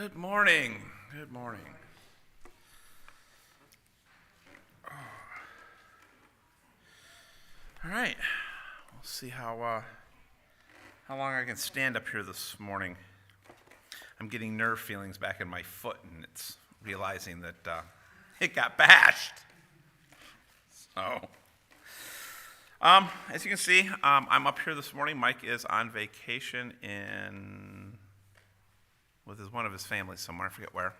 Good morning. Good morning. All right. We'll see how long I can stand up here this morning. I'm getting nerve feelings back in my foot, and it's realizing that it got bashed. So, as you can see, I'm up here this morning. Mike is on vacation with one of his family somewhere, I forget where.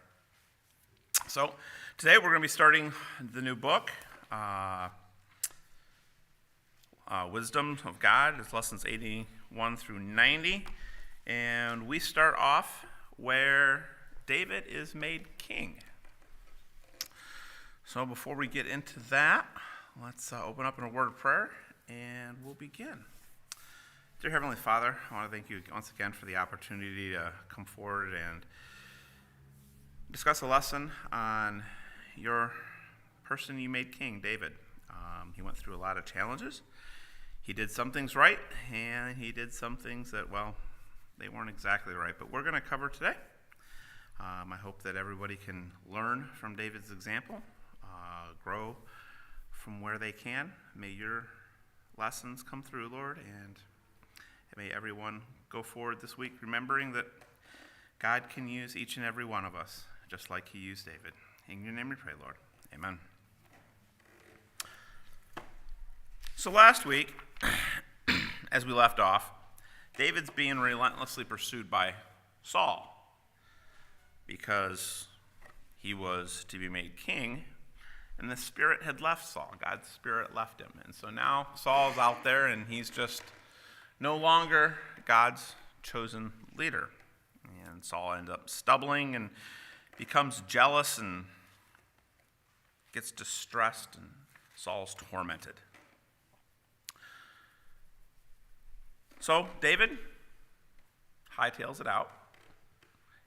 So today we're going to be starting the new book, Wisdom of God. It's lessons 81 through 90. And we start off where David is made king. So before we get into that, let's open up in a word of prayer, and we'll begin. Dear Heavenly Father, I want to thank you once again for the opportunity to come forward and discuss a lesson on your person you made king, David. He went through a lot of challenges. He did some things right, and he did some things that, well, they weren't exactly right. But we're going to cover today. I hope that everybody can learn from David's example, grow from where they can. May your lessons come through, Lord, and may everyone go forward this week remembering that God can use each and every one of us, just like he used David. In your name we pray, Lord. Amen. So last week, as we left off, David's being relentlessly pursued by Saul because he was to be made king, and the spirit had left Saul. God's spirit left him. And so now Saul's out there, and he's just no longer God's chosen leader. And Saul ends up stumbling and becomes jealous and gets distressed, and Saul's tormented. So David hightails it out,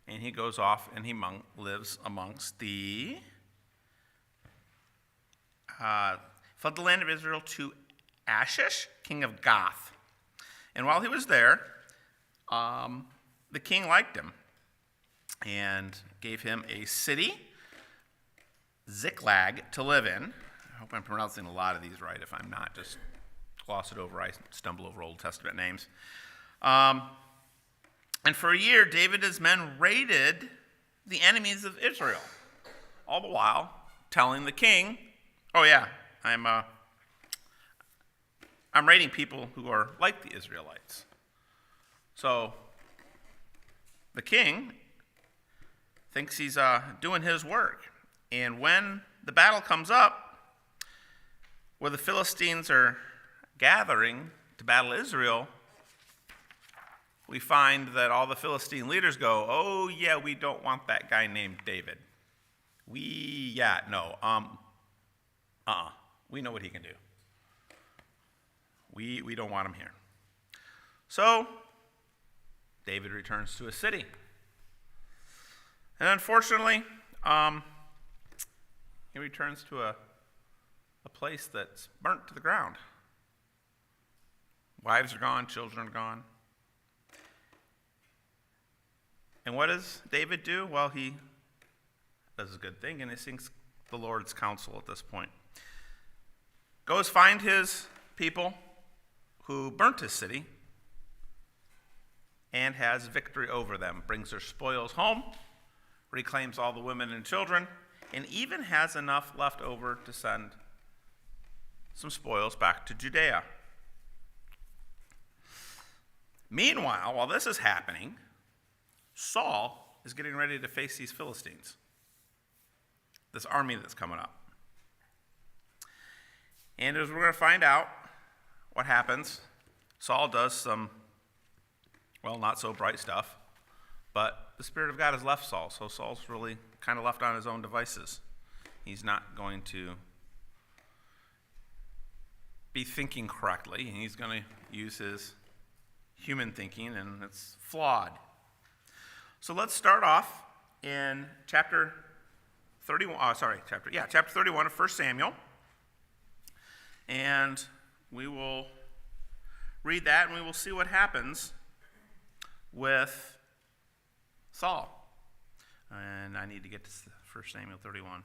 and he goes off and he lives amongst fled the land of Israel to Achish, king of Gath. And while he was there, the king liked him and gave him a city, Ziklag, to live in. I hope I'm pronouncing a lot of these right. If I'm not, just gloss it over. I stumble over Old Testament names. And for a year, David and his men raided the enemies of Israel, all the while telling the king, oh yeah, I'm raiding people who are like the Israelites. So the king thinks he's doing his work. And when the battle comes up, where the Philistines are gathering to battle Israel, we find that all the Philistine leaders go, oh yeah, we don't want that guy named David. We know what he can do. We don't want him here. So David returns to his city. And unfortunately, he returns to a place that's burnt to the ground. Wives are gone, children are gone. And what does David do? Well, he does a good thing, and he seeks the Lord's counsel at this point. Goes find his people who burnt his city and has victory over them. Brings their spoils home, reclaims all the women and children, and even has enough left over to send some spoils back to Judea. Meanwhile, while this is happening, Saul is getting ready to face these Philistines, this army that's coming up. And as we're going to find out what happens, Saul does some, not so bright stuff, but the Spirit of God has left Saul, so Saul's really kind of left on his own devices. He's not going to be thinking correctly, and he's going to use his human thinking, and it's flawed. So let's start off in chapter 31 of 1 Samuel. And we will read that, and we will see what happens with Saul. And I need to get to 1 Samuel 31.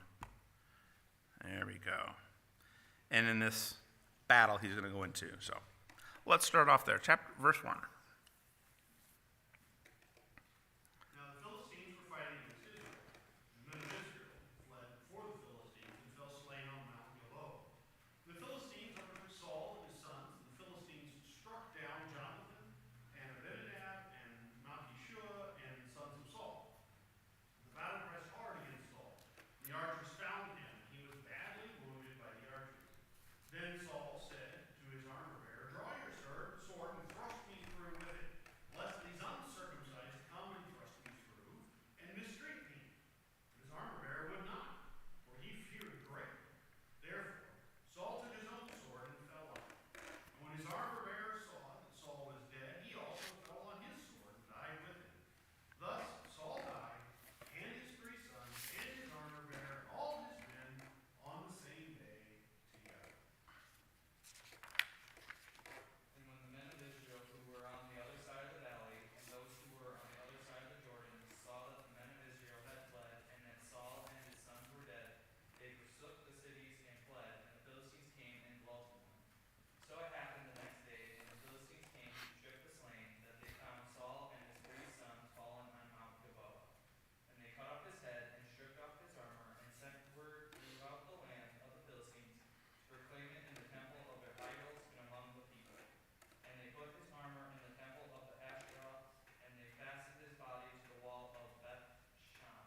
There we go. And in this battle he's going to go into. So let's start off there. Verse 1. Now the Philistines were fighting against Israel. The men of Israel fled before the Philistines and fell slain on Mount Gilboa. The Philistines overtook Saul and his sons, and the Philistines struck down Jonathan and Abinadab and Malchishua and the sons of Saul. The battle pressed hard against Saul. The archers found him, and he was badly wounded by the archers. Then Saul said to his armor bearer, "Draw your sword and thrust me through with it, lest these uncircumcised come and thrust me through and mistreat me." But his armor bearer would not, for he feared greatly. Therefore Saul took his own sword and fell on it. And when his armor bearer saw that Saul was dead, he also fell on his sword and died with him. Thus Saul died, and his 3 sons, and his armor bearer, and all his men, on the same day together. And when the men of Israel who were on the other side of the valley, and those who were on the other side of the Jordan, saw that the men of Israel had fled, and that Saul and his sons were dead, they forsook the cities and fled, and the Philistines came and dwelt in them. So it happened the next day, when the Philistines came to strip the slain, that they found Saul and his 3 sons fallen on Mount Gilboa. And they cut off his head, and stripped off his armor, and sent word throughout the land of the Philistines to proclaim it in the temple of their idols and among the people. And they put his armor in the temple of the Asherah, and they fastened his body to the wall of Beth-shan.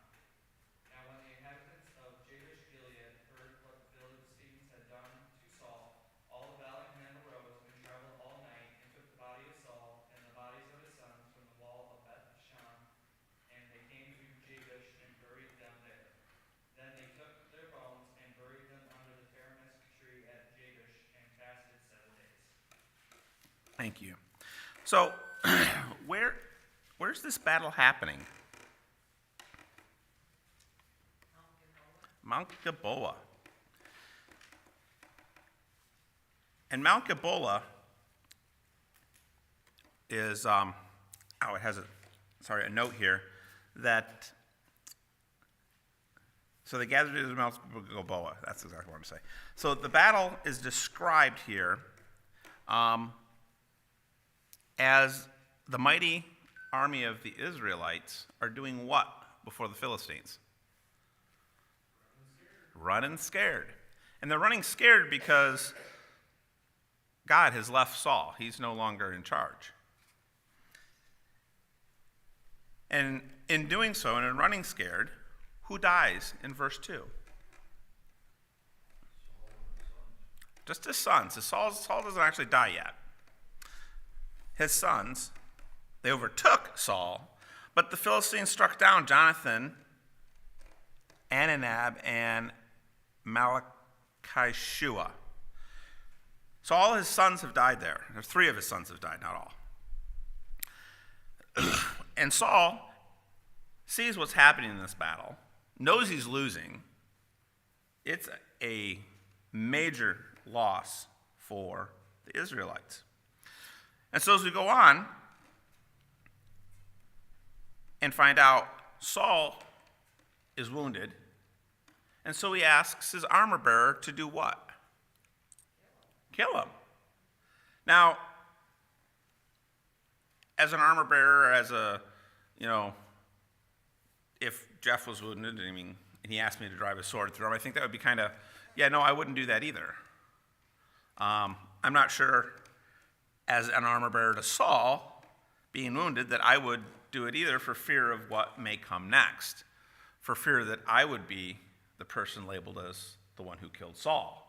Now when the inhabitants of Jabesh Gilead heard what the Philistines had done to Saul, all the valiant men arose and traveled all night, and took the body of Saul and the bodies of his sons from the wall of Beth-shan, and they came to Jabesh and buried them there. Then they took their bones and buried them under the tamarisk tree at Jabesh, and fasted 7 days. Thank you. So where's this battle happening? Mount Gilboa. And Mount Gilboa is, it has a note here that, so they gathered at Mount Gilboa. That's exactly what I'm saying. So the battle is described here as the mighty army of the Israelites are doing what before the Philistines? Running scared. And they're running scared because God has left Saul. He's no longer in charge. And in doing so, and in running scared, who dies in verse 2? Just his sons. Saul doesn't actually die yet. His sons, they overtook Saul, but the Philistines struck down Jonathan, Abinadab, and Malchishua. So all his sons have died there. There's 3 of his sons have died, not all. And Saul sees what's happening in this battle, knows he's losing. It's a major loss for the Israelites. And so as we go on and find out Saul is wounded, and so he asks his armor bearer to do what? Kill him. Now, as an armor bearer, if Jeff was wounded, and he asked me to drive a sword through him, I think that would be kind of, I wouldn't do that either. I'm not sure, as an armor bearer to Saul, being wounded, that I would do it either for fear of what may come next, for fear that I would be the person labeled as the one who killed Saul.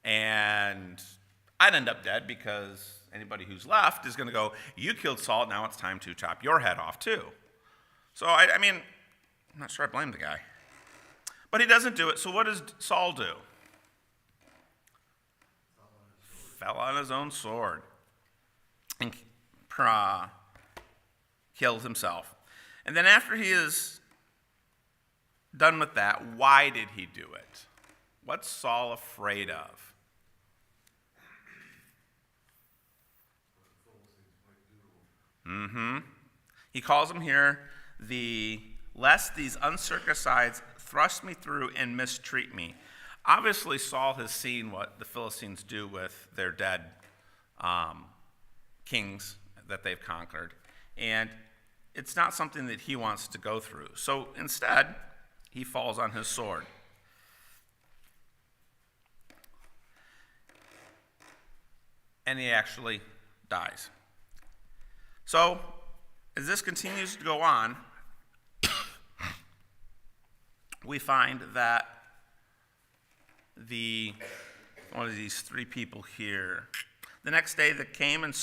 And I'd end up dead because anybody who's left is going to go, you killed Saul, now it's time to chop your head off too. So, I'm not sure I blame the guy. But he doesn't do it, so what does Saul do? Fell on his own sword and kills himself. And then after he is done with that, why did he do it? What's Saul afraid of? He calls him here the lest these uncircumcised thrust me through and mistreat me. Obviously, Saul has seen what the Philistines do with their dead kings that they've conquered, and it's not something that he wants to go through. So instead, he falls on his sword. And he actually dies. So, as this continues to go on, we find that one of these three people here, the next day they came and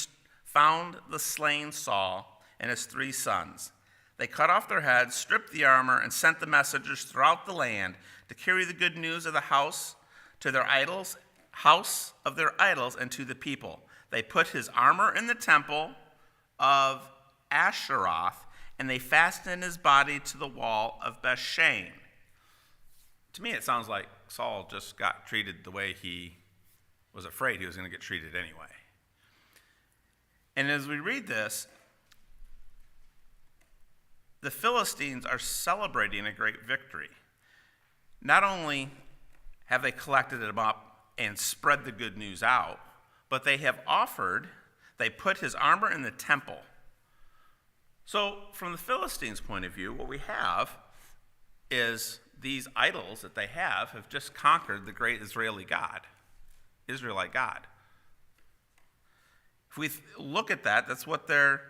found the slain Saul and his 3 sons. They cut off their heads, stripped the armor, and sent the messengers throughout the land to carry the good news of the house of their idols, and to the people. They put his armor in the temple of Asheroth, and they fastened his body to the wall of Bethshan. To me, it sounds like Saul just got treated the way he was afraid he was going to get treated anyway. And as we read this, the Philistines are celebrating a great victory. Not only have they collected them up and spread the good news out, but they put his armor in the temple. So from the Philistines' point of view, what we have is these idols that they have just conquered the great Israelite God. If we look at that, that's what they're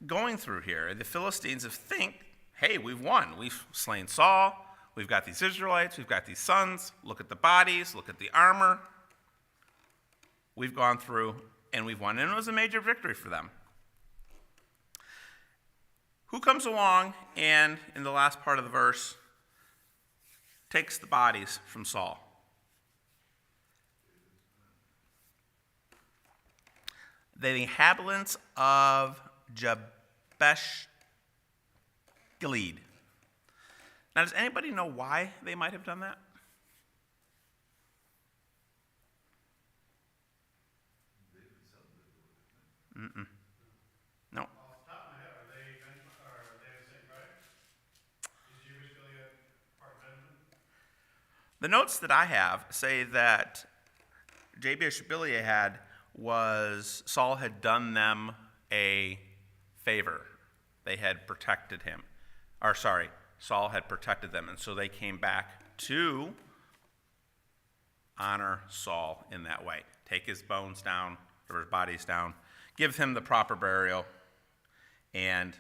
going through here. The Philistines think, hey, we've won. We've slain Saul. We've got these Israelites. We've got these sons. Look at the bodies. Look at the armor. We've gone through and we've won. And it was a major victory for them. Who comes along and, in the last part of the verse, takes the bodies from Saul? The inhabitants of Jabesh Gilead. Now, does anybody know why they might have done that? No. Off the top of my head, are they the same tribe? Is Jewish Gilead part of Benjamin? The notes that I have say that Jabesh Gilead Saul had done them a favor. They had protected him. Saul had protected them, and so they came back to honor Saul in that way. Take his bones down, or his bodies down, give him the proper burial, and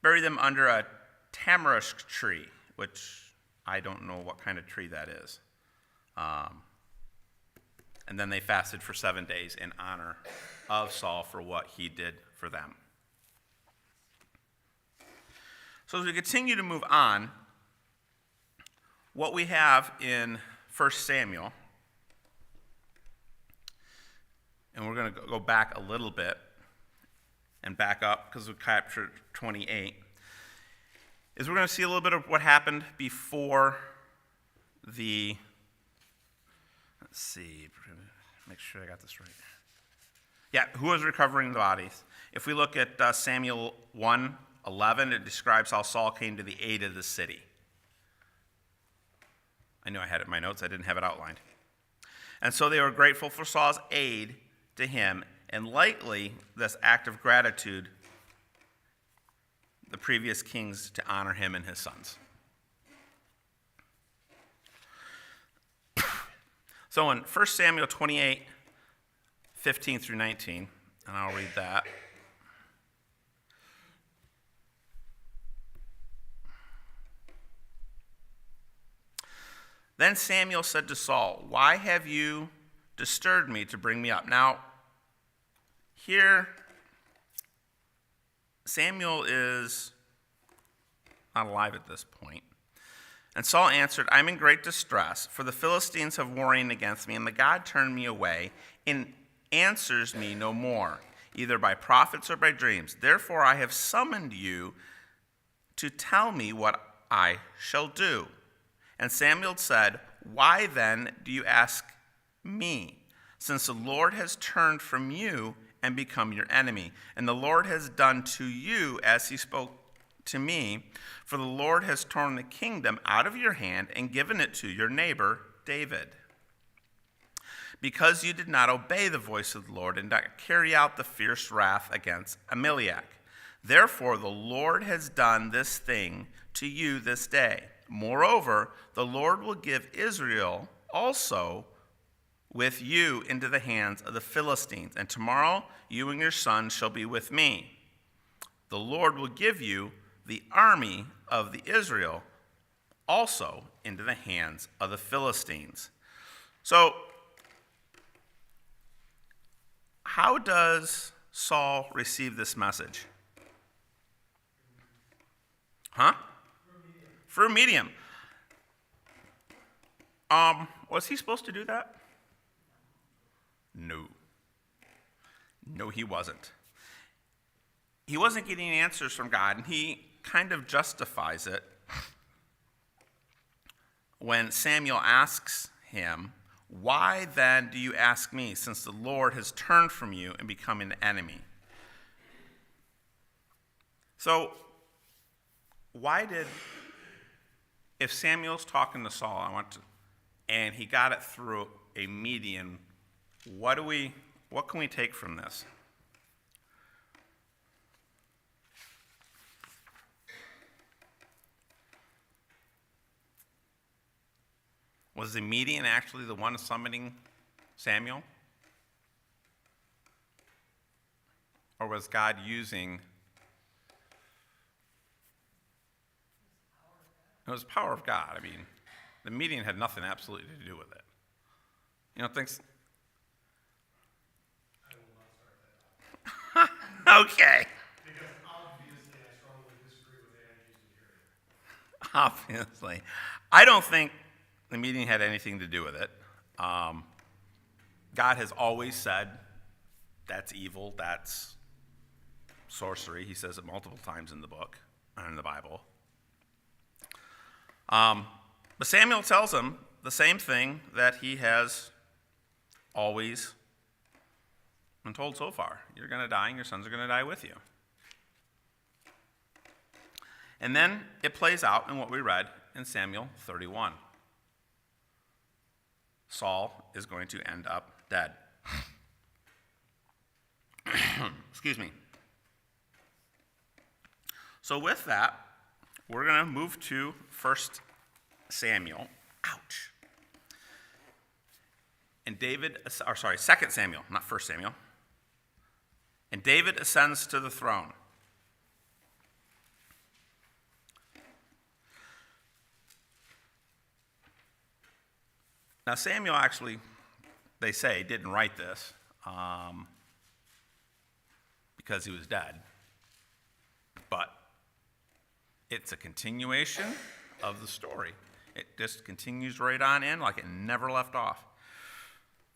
bury them under a tamarisk tree, which I don't know what kind of tree that is. And then they fasted for 7 days in honor of Saul for what he did for them. So as we continue to move on, what we have in 1 Samuel, and we're going to go back a little bit and back up because we captured 28, is we're going to see a little bit of what happened before let's see, make sure I got this right. Yeah, who was recovering the bodies? If we look at Samuel 1:11, it describes how Saul came to the aid of the city. I knew I had it in my notes. I didn't have it outlined. And so they were grateful for Saul's aid to him, and likely this act of gratitude, the previous kings to honor him and his sons. So in 1 Samuel 28:15 through 19, and I'll read that. Then Samuel said to Saul, "Why have you disturbed me to bring me up?" Now, here, Samuel is not alive at this point. And Saul answered, "I'm in great distress, for the Philistines have warring against me, and the God turned me away and answers me no more, either by prophets or by dreams. Therefore I have summoned you to tell me what I shall do." And Samuel said, "Why then do you ask me, since the Lord has turned from you and become your enemy, and the Lord has done to you as he spoke to me, for the Lord has torn the kingdom out of your hand and given it to your neighbor David. Because you did not obey the voice of the Lord and not carry out the fierce wrath against Amalek. Therefore, the Lord has done this thing to you this day. Moreover, the Lord will give Israel also with you into the hands of the Philistines, and tomorrow you and your sons shall be with me. The Lord will give you the army of the Israel also into the hands of the Philistines. So, how does Saul receive this message? Through a medium. Was he supposed to do that? No. No, he wasn't. He wasn't getting answers from God, and he kind of justifies it when Samuel asks him, "Why then do you ask me, since the Lord has turned from you and become an enemy?" So, if Samuel's talking to Saul, and he got it through a median, what can we take from this? Was the median actually the one summoning Samuel? Or was God using... It was the power of God. I mean, the median had nothing absolutely to do with it. You know, things... I will not start that up. Okay. Because obviously I strongly disagree with Angie's material. Obviously. I don't think the meeting had anything to do with it. God has always said, that's evil, that's sorcery. He says it multiple times in the book, and in the Bible. But Samuel tells him the same thing that he has always been told so far. You're going to die, and your sons are going to die with you. And then it plays out in what we read in Samuel 31. Saul is going to end up dead. Excuse me. So with that, we're going to move to 1 Samuel. Ouch. And 2 Samuel, not 1 Samuel. And David ascends to the throne. Now, Samuel actually, they say, didn't write this because he was dead. But it's a continuation of the story. It just continues right on in like it never left off.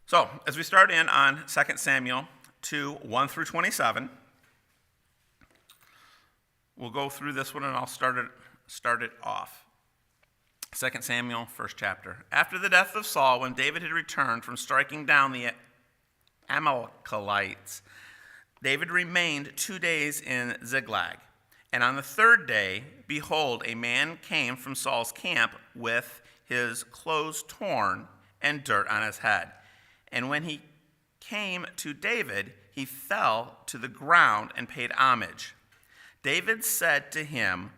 So, as we start in on 2 Samuel 2, 1 through 27, we'll go through this one and I'll start it off. 2 Samuel, first chapter. After the death of Saul, when David had returned from striking down the Amalekites, David remained 2 days in Ziklag. And on the third day, behold, a man came from Saul's camp with his clothes torn and dirt on his head. And when he came to David, he fell to the ground and paid homage. David said to him,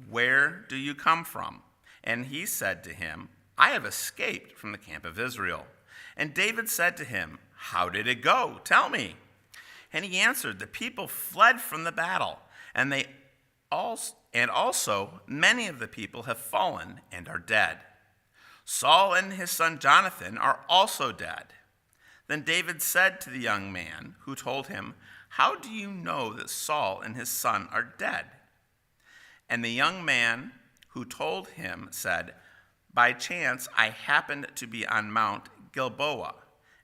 "Where do you come from?" And he said to him, "I have escaped from the camp of Israel." And David said to him, "How did it go? Tell me." And he answered, "The people fled from the battle, and also many of the people have fallen and are dead. Saul and his son Jonathan are also dead." Then David said to the young man who told him, "How do you know that Saul and his son are dead?" And the young man who told him said, "By chance I happened to be on Mount Gilboa,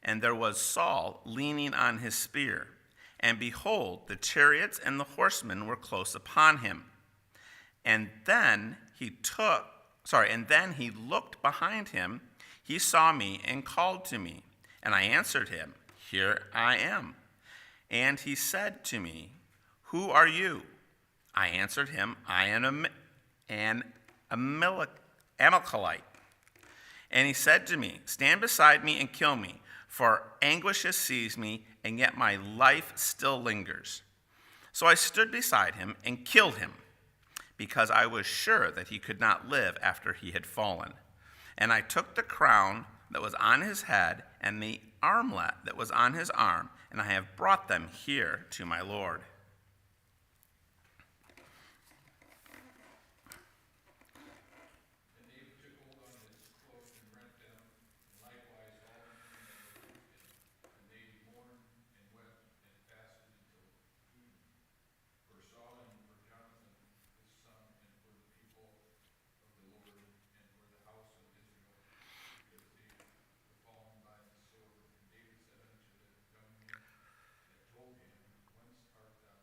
and there was Saul leaning on his spear. And behold, the chariots and the horsemen were close upon him. And then he looked behind him. He saw me and called to me. And I answered him, 'Here I am.' And he said to me, 'Who are you?' I answered him, I am an Amalekite. And he said to me, stand beside me and kill me, for anguish has seized me, and yet my life still lingers. So I stood beside him and killed him, because I was sure that he could not live after he had fallen. And I took the crown that was on his head and the armlet that was on his arm, and I have brought them here to my Lord. And David took hold on his cloak and rent them, and likewise all the men that were with him. And they mourned and wept and fasted until evening, for Saul and for Jonathan his son, and for the people of the Lord, and for the house of Israel, because they were fallen by the sword. And David said unto the young men that told him, whence art thou?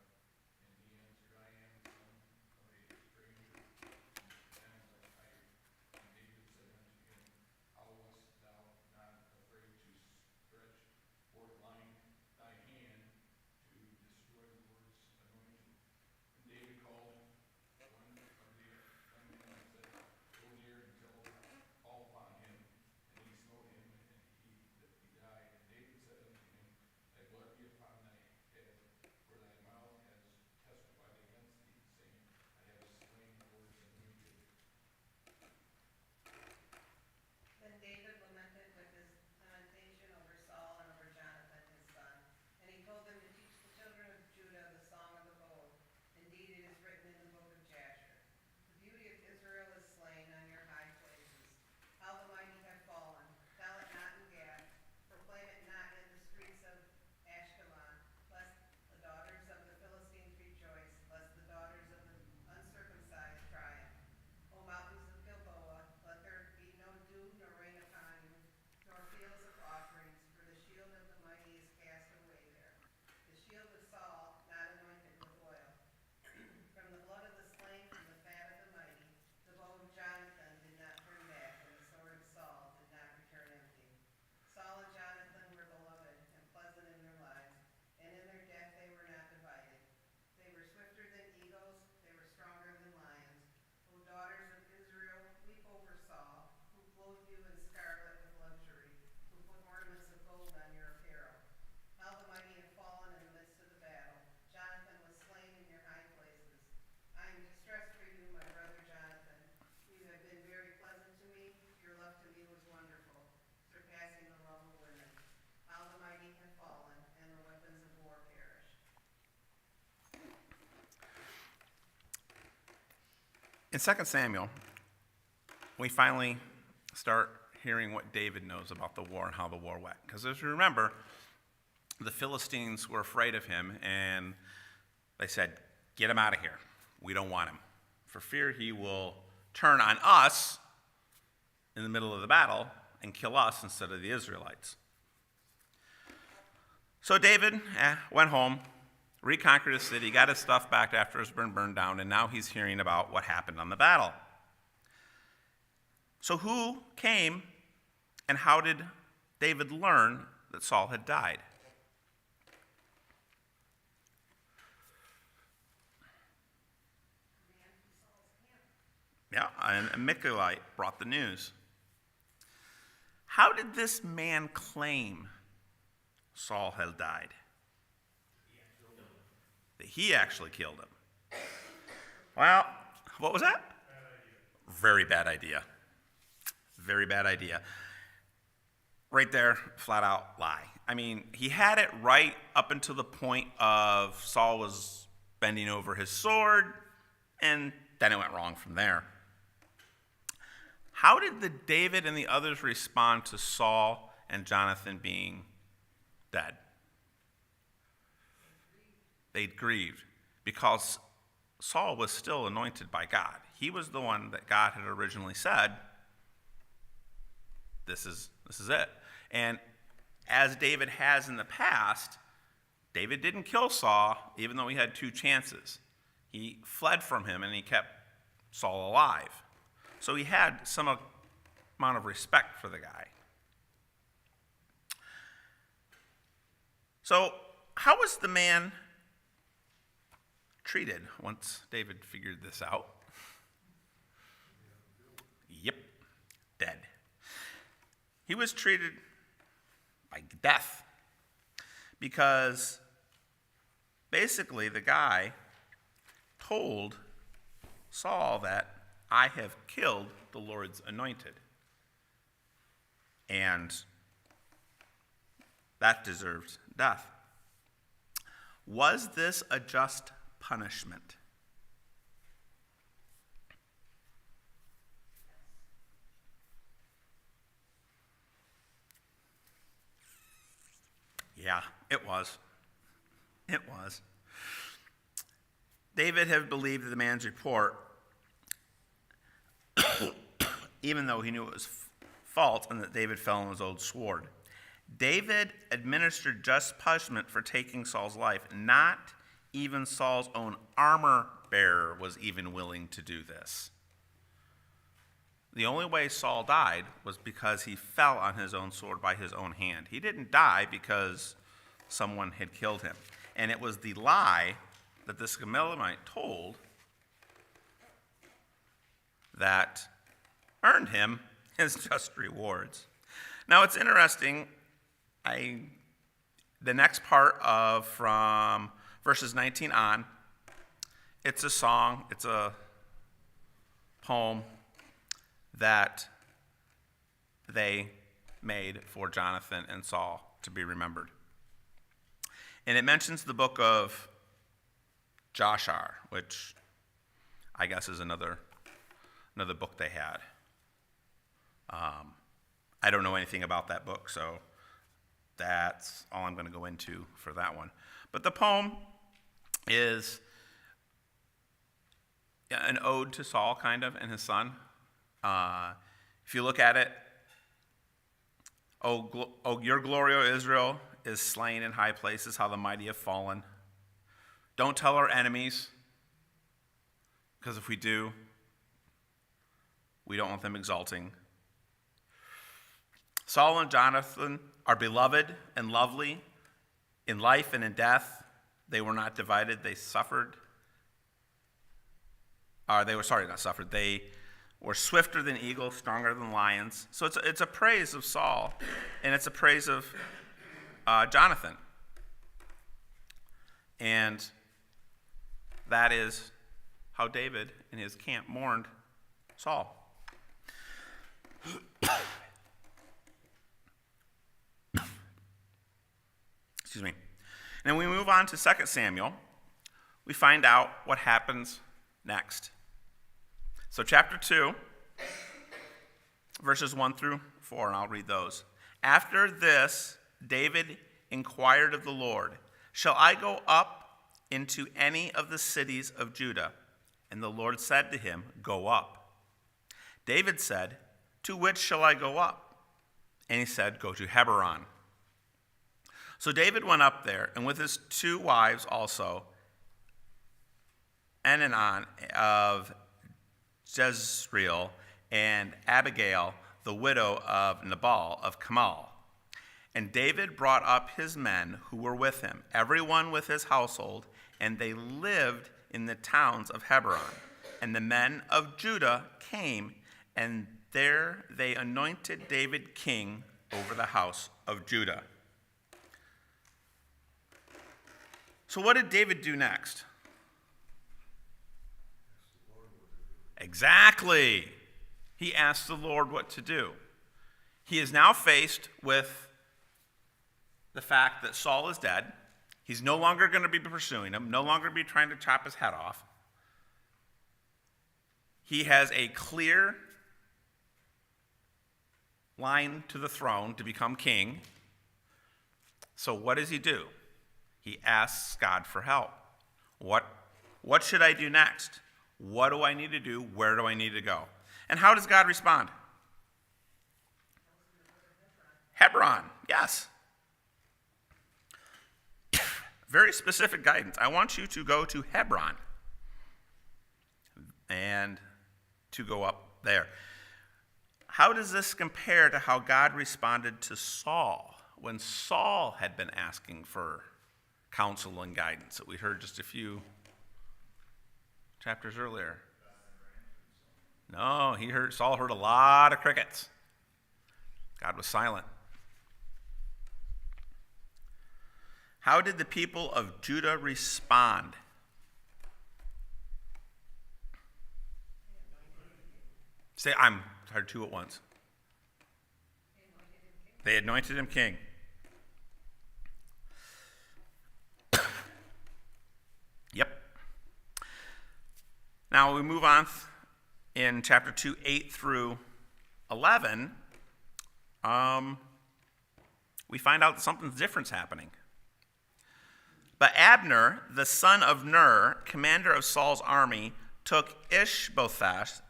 And he answered, I am the son of a stranger from the Amalekite. And David said unto him, how wast thou not afraid to stretch forth thy hand to destroy the Lord's anointed? And David called one of the young men and said, go near and fall upon him. And he smote him, and he died. And David said unto him, thy blood be upon thy head, for thy mouth has testified against thee, saying, I have slain the Lord's anointed. Then David lamented with his lamentation over Saul and over Jonathan his son. And he told them to teach the children of Judah the song of the bow. Indeed, it is written in the book of Jasher. The beauty of Israel is slain on your high places. How the mighty have fallen. Tell it not in Gath. Proclaim it not in the streets of Ashkelon, lest the daughters of the Philistines rejoice, lest the daughters of the uncircumcised triumph. O mountains of Gilboa, let there be no dew nor rain upon you, nor fields of offerings, for the shield of the mighty is cast away there. The shield of Saul, not anointed with oil. From the blood of the slain, from the fat of the mighty, the bow of Jonathan did not turn back, and the sword of Saul did not return empty. Saul and Jonathan were beloved and pleasant in their lives, and in their death they were not divided. They were swifter than eagles, they were stronger than lions. O daughters of Israel, weep over Saul, who clothed you in scarlet with luxury, who put ornaments of gold on your apparel. How the mighty have fallen in the midst of the battle. Jonathan was slain in your high places. I am distressed for you, my brother Jonathan. You have been very pleasant to me. Your love to me was wonderful, surpassing the love of women. How the mighty have fallen, and the weapons of war perished. In 2 Samuel, we finally start hearing what David knows about the war and how the war went. Because as you remember, the Philistines were afraid of him, and they said, get him out of here. We don't want him. For fear he will turn on us in the middle of the battle and kill us instead of the Israelites. So David went home, reconquered the city, got his stuff back after it was burned down, and now he's hearing about what happened on the battle. So who came and how did David learn that Saul had died? Yeah, and Amalekai brought the news. How did this man claim Saul had died? That he actually killed him. Well, what was that? Very bad idea. Very bad idea. Right there, flat out lie. I mean, he had it right up until the point of Saul was bending over his sword, and then it went wrong from there. How did the David and the others respond to Saul and Jonathan being dead? They grieved because Saul was still anointed by God. He was the one that God had originally said, this is it. And as David has in the past, David didn't kill Saul, even though he had 2 chances. He fled from him and he kept Saul alive. So he had some amount of respect for the guy. So how was the man treated once David figured this out? Yep, dead. He was treated by death because basically the guy told Saul that I have killed the Lord's anointed. And that deserves death. Was this a just punishment? Yeah, it was. It was. David had believed the man's report, even though he knew it was false and that David fell on his old sword. David administered just punishment for taking Saul's life. Not even Saul's own armor bearer was even willing to do this. The only way Saul died was because he fell on his own sword by his own hand. He didn't die because someone had killed him. And it was the lie that this Amalekite told that earned him his just rewards. Now it's interesting, the next part of from verses 19 on, it's a song, it's a poem that they made for Jonathan and Saul to be remembered. And it mentions the book of Joshua, which I guess is another book they had. I don't know anything about that book, so that's all I'm going to go into for that one. But the poem is an ode to Saul, kind of, and his son. If you look at it, your glory, O Israel, is slain in high places, how the mighty have fallen. Don't tell our enemies, because if we do, we don't want them exalting. Saul and Jonathan are beloved and lovely in life and in death. They were not divided. They suffered. They were swifter than eagles, stronger than lions. So it's a praise of Saul, and it's a praise of Jonathan. And that is how David in his camp mourned Saul. Excuse me. And when we move on to 2 Samuel, we find out what happens next. So chapter 2, verses 1 through 4, and I'll read those. After this, David inquired of the Lord, "Shall I go up into any of the cities of Judah?" And the Lord said to him, "Go up." David said, "To which shall I go up?" And he said, "Go to Hebron." So David went up there, and with his 2 wives also, Ananan of Jezreel, and Abigail, the widow of Nabal of Carmel. And David brought up his men who were with him, everyone with his household, and they lived in the towns of Hebron. And the men of Judah came, and there they anointed David king over the house of Judah. So what did David do next? Exactly. He asked the Lord what to do. He is now faced with the fact that Saul is dead. He's no longer going to be pursuing him, no longer be trying to chop his head off. He has a clear line to the throne to become king. So what does he do? He asks God for help. What should I do next? What do I need to do? Where do I need to go? And how does God respond? Hebron, yes. Very specific guidance. I want you to go to Hebron and to go up there. How does this compare to how God responded to Saul when Saul had been asking for counsel and guidance that we heard just a few chapters earlier? No, Saul heard a lot of crickets. God was silent. How did the people of Judah respond? Say, I'm tired, two at once. They anointed him king. Yep. Now we move on in chapter 2, 8 through 11. We find out something different's happening. But Abner, the son of Ner, commander of Saul's army, took Ishbosheth,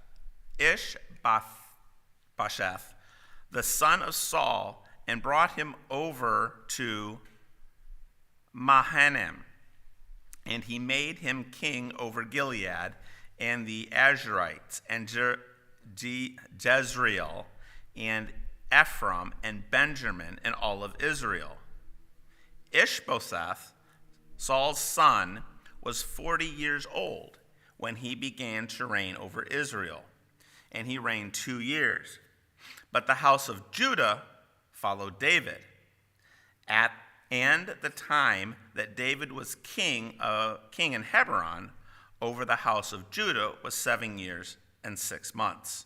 the son of Saul, and brought him over to Mahanaim. And he made him king over Gilead and the Asherites and Jezreel and Ephraim and Benjamin and all of Israel. Ishbosheth, Saul's son, was 40 years old when he began to reign over Israel, and he reigned 2 years. But the house of Judah followed David. At the time that David was king in Hebron over the house of Judah was 7 years and 6 months.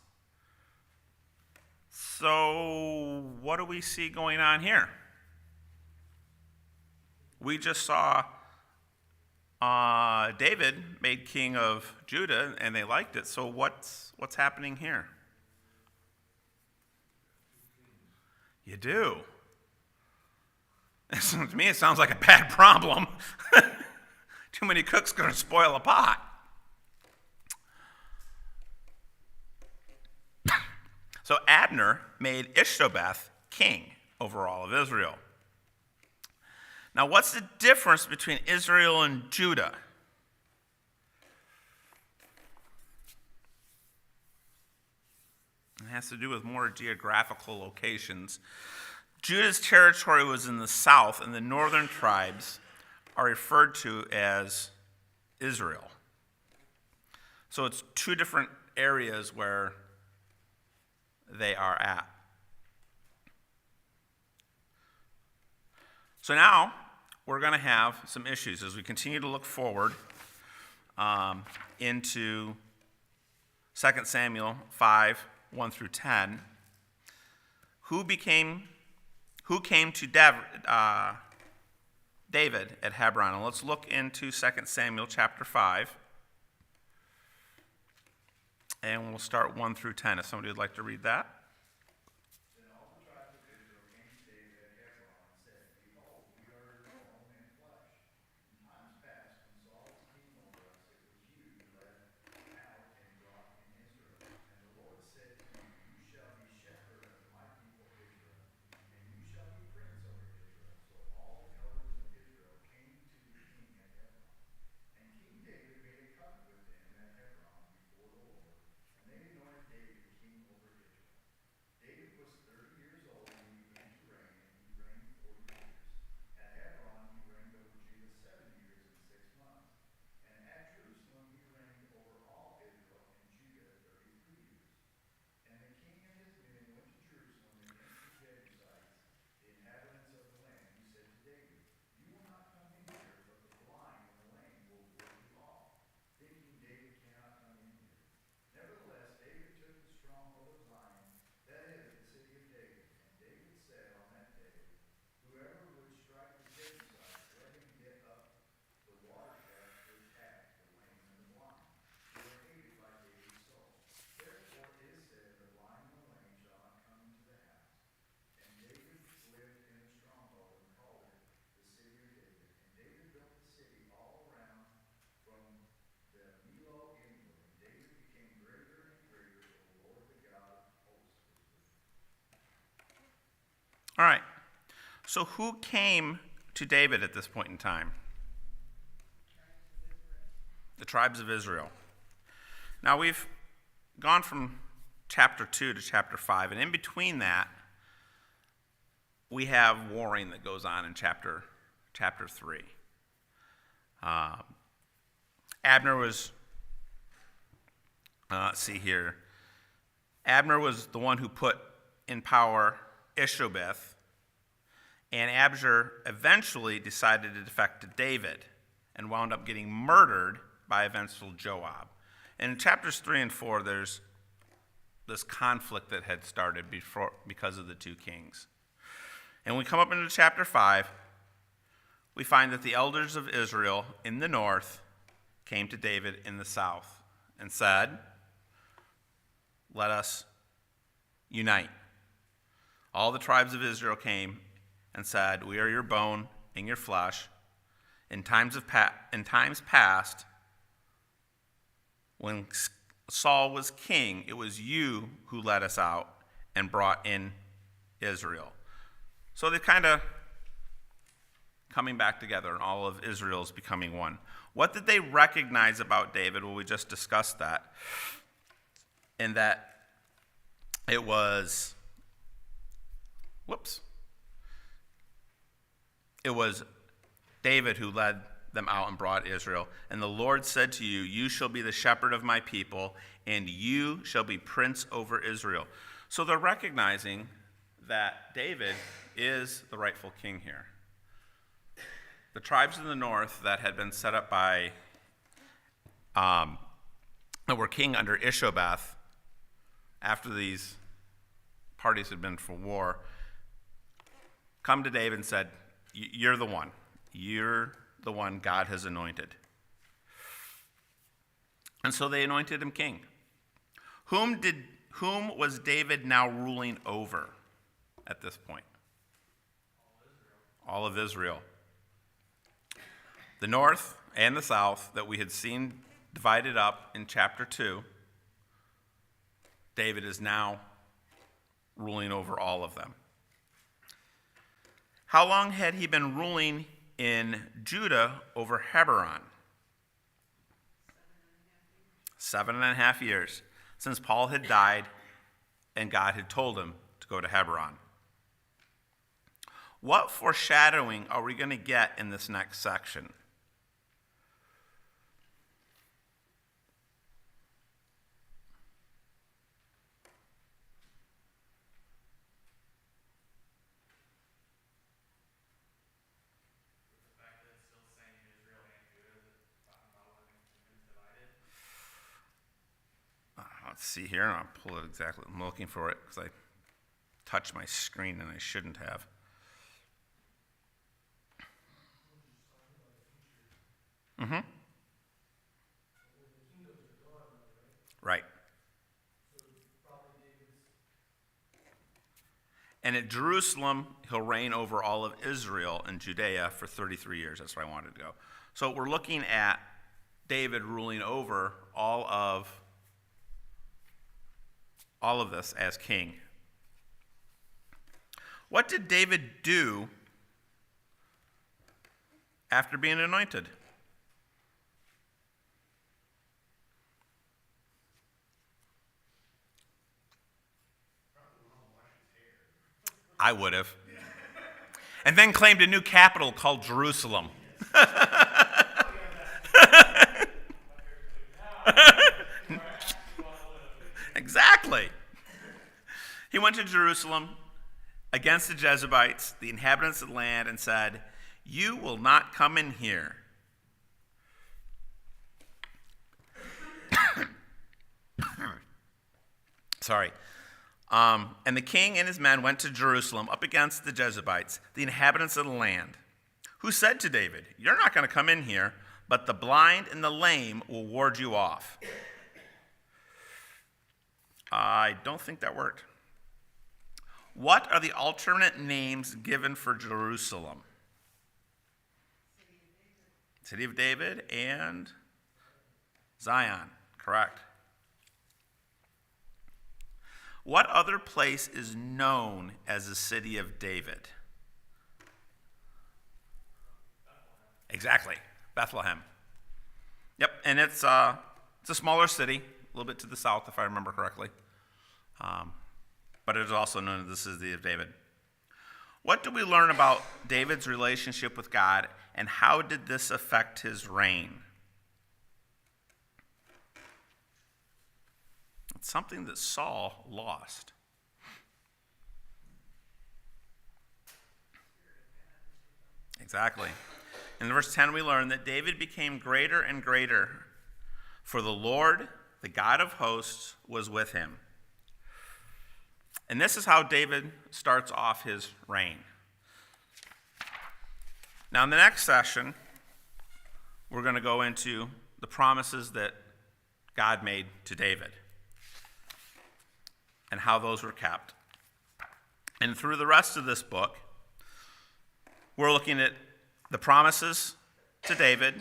So what do we see going on here? We just saw David made king of Judah, and they liked it. So what's happening here? You do. To me, it sounds like a bad problem. Too many cooks going to spoil a pot. So Abner made Ishbosheth king over all of Israel. Now, what's the difference between Israel and Judah? It has to do with more geographical locations. Judah's territory was in the south, and the northern tribes are referred to as Israel. So it's two different areas where they are at. So now we're going to have some issues as we continue to look forward into 2 Samuel 5, 1 through 10. Who came to David at Hebron? And let's look into 2 Samuel chapter 5. And we'll start 1 through 10. If somebody would like to read that. Then all the tribes of Israel came to David at Hebron and said, Behold, we are your own in flesh. In times past, when Saul was king over us, it was you who led out and brought in Israel. And the Lord said to you, You shall be shepherd of my people Israel, and you shall be prince over Israel. So all the elders of Israel came to the king at Hebron. And King David made a covenant with them at Hebron before the Lord. And they anointed David king over Israel. David was 30 years old when he began to reign, and he reigned 40 years. At Hebron he reigned over Judah 7 years and 6 months. And at Jerusalem he reigned over all Israel and Judah 33 years. And the king and his men went to Jerusalem against the Jebusites, the inhabitants of the land, who said to David, You will not come in here, but the blind and the lame will work you off, thinking David cannot come in here. Nevertheless, David took the stronghold of Zion, that is, the city of David. And David said on that day, Whoever would strike the Jebusites, let him get up the water shaft to attack the lame and the blind, who are hated by David's soul. Therefore it is said, The blind and the lame shall not come into the house. And David lived in the stronghold and called it the city of David. And David built the city all around from the Millo inward. And David became greater and greater, for the Lord the God of hosts was with him. All right. So who came to David at this point in time? The tribes of Israel. Now we've gone from chapter 2 to chapter 5, and in between that, we have warring that goes on in chapter 3. Abner was Let's see here. Abner was the one who put in power Ishbosheth, and Abner eventually decided to defect to David and wound up getting murdered by eventual Joab. And in chapters 3 and 4, there's this conflict that had started because of the two kings. And when we come up into chapter 5, we find that the elders of Israel in the north came to David in the south and said, "Let us unite." All the tribes of Israel came and said, "We are your bone and your flesh. In times past, when Saul was king, it was you who led us out and brought in Israel." So they're kind of coming back together, and all of Israel's becoming one. What did they recognize about David? Well, we just discussed that. And that it was, it was David who led them out and brought Israel. And the Lord said to you, "You shall be the shepherd of my people, and you shall be prince over Israel." So they're recognizing that David is the rightful king here. The tribes in the north that had been set up by, that were king under Ishbosheth, after these parties had been for war, come to David and said, "You're the one. You're the one God has anointed." And so they anointed him king. Whom was David now ruling over at this point? All of Israel. The north and the south that we had seen divided up in chapter 2, David is now ruling over all of them. How long had he been ruling in Judah over Hebron? 7.5 years, since Paul had died and God had told him to go to Hebron. What foreshadowing are we going to get in this next section? Let's see here, and I'll pull it exactly. I'm looking for it because I touched my screen and I shouldn't have. Right. And at Jerusalem, he'll reign over all of Israel and Judea for 33 years. That's where I wanted to go. So we're looking at David ruling over all of this as king. What did David do after being anointed? I would have. And then claimed a new capital called Jerusalem. Exactly. He went to Jerusalem against the Jebusites, the inhabitants of the land, and said, "You will not come in here." Sorry. And the king and his men went to Jerusalem up against the Jebusites, the inhabitants of the land, who said to David, "You're not going to come in here, but the blind and the lame will ward you off." I don't think that worked. What are the alternate names given for Jerusalem? City of David and Zion, correct. What other place is known as the city of David? Exactly, Bethlehem. Yep, and it's a smaller city, a little bit to the south, if I remember correctly. But it is also known as the city of David. What do we learn about David's relationship with God, and how did this affect his reign? It's something that Saul lost. Exactly. In verse 10, we learn that David became greater and greater, for the Lord, the God of hosts, was with him. And this is how David starts off his reign. Now, in the next session, we're going to go into the promises that God made to David and how those were kept. And through the rest of this book, we're looking at the promises to David.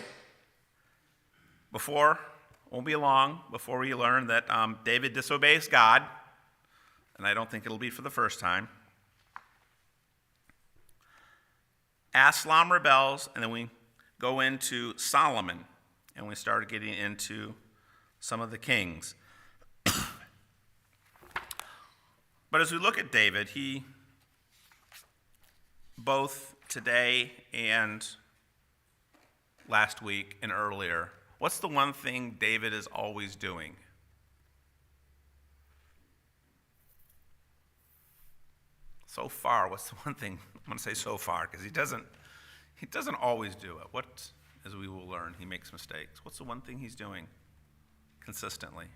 Won't be long before we learn that David disobeys God, and I don't think it'll be for the first time. Absalom rebels, and then we go into Solomon, and we start getting into some of the kings. But as we look at David, he, both today and last week and earlier, what's the one thing David is always doing? So far, what's the one thing? I'm going to say so far because he doesn't always do it. What, as we will learn, he makes mistakes. What's the one thing he's doing consistently?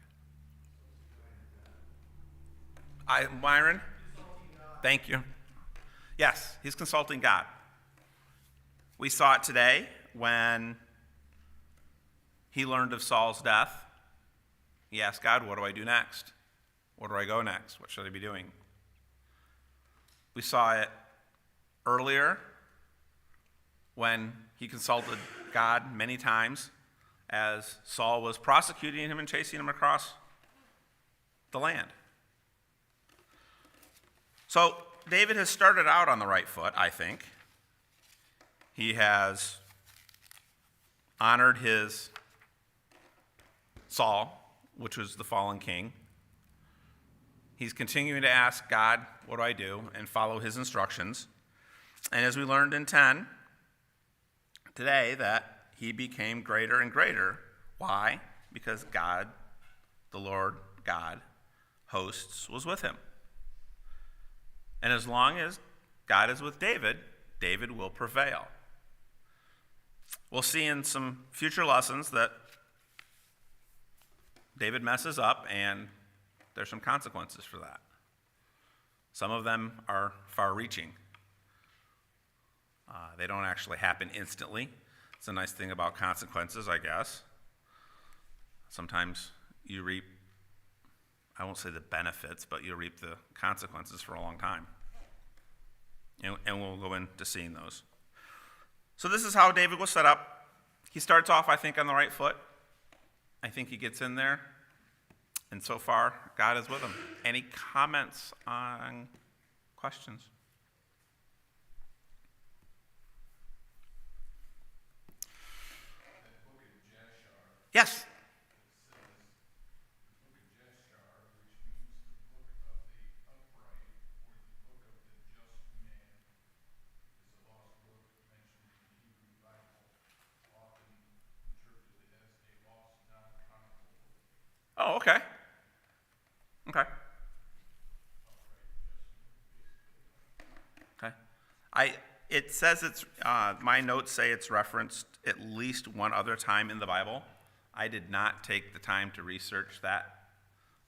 Myron? Thank you. Yes, he's consulting God. We saw it today when he learned of Saul's death. He asked God, what do I do next? Where do I go next? What should I be doing? We saw it earlier when he consulted God many times as Saul was prosecuting him and chasing him across the land. So David has started out on the right foot, I think. He has honored his Saul, which was the fallen king. He's continuing to ask God, what do I do, and follow his instructions. And as we learned in 10 today, that he became greater and greater. Why? Because God, the Lord God, hosts, was with him. And as long as God is with David, David will prevail. We'll see in some future lessons that David messes up, and there's some consequences for that. Some of them are far-reaching. They don't actually happen instantly. It's a nice thing about consequences, I guess. Sometimes you reap, I won't say the benefits, but you reap the consequences for a long time. And we'll go into seeing those. So this is how David was set up. He starts off, I think, on the right foot. I think he gets in there. And so far, God is with him. Any comments on questions? Yes. Oh, okay. Okay. Okay. It says it's, my notes say it's referenced at least one other time in the Bible. I did not take the time to research that,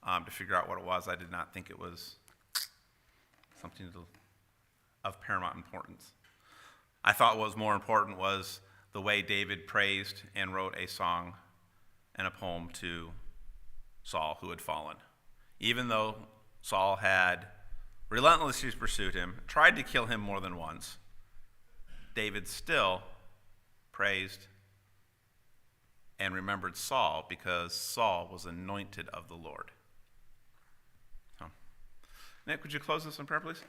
to figure out what it was. I did not think it was something of paramount importance. I thought what was more important was the way David praised and wrote a song and a poem to Saul, who had fallen. Even though Saul had relentlessly pursued him, tried to kill him more than once, David still praised and remembered Saul because Saul was anointed of the Lord. So, Nick, would you close this in prayer, please?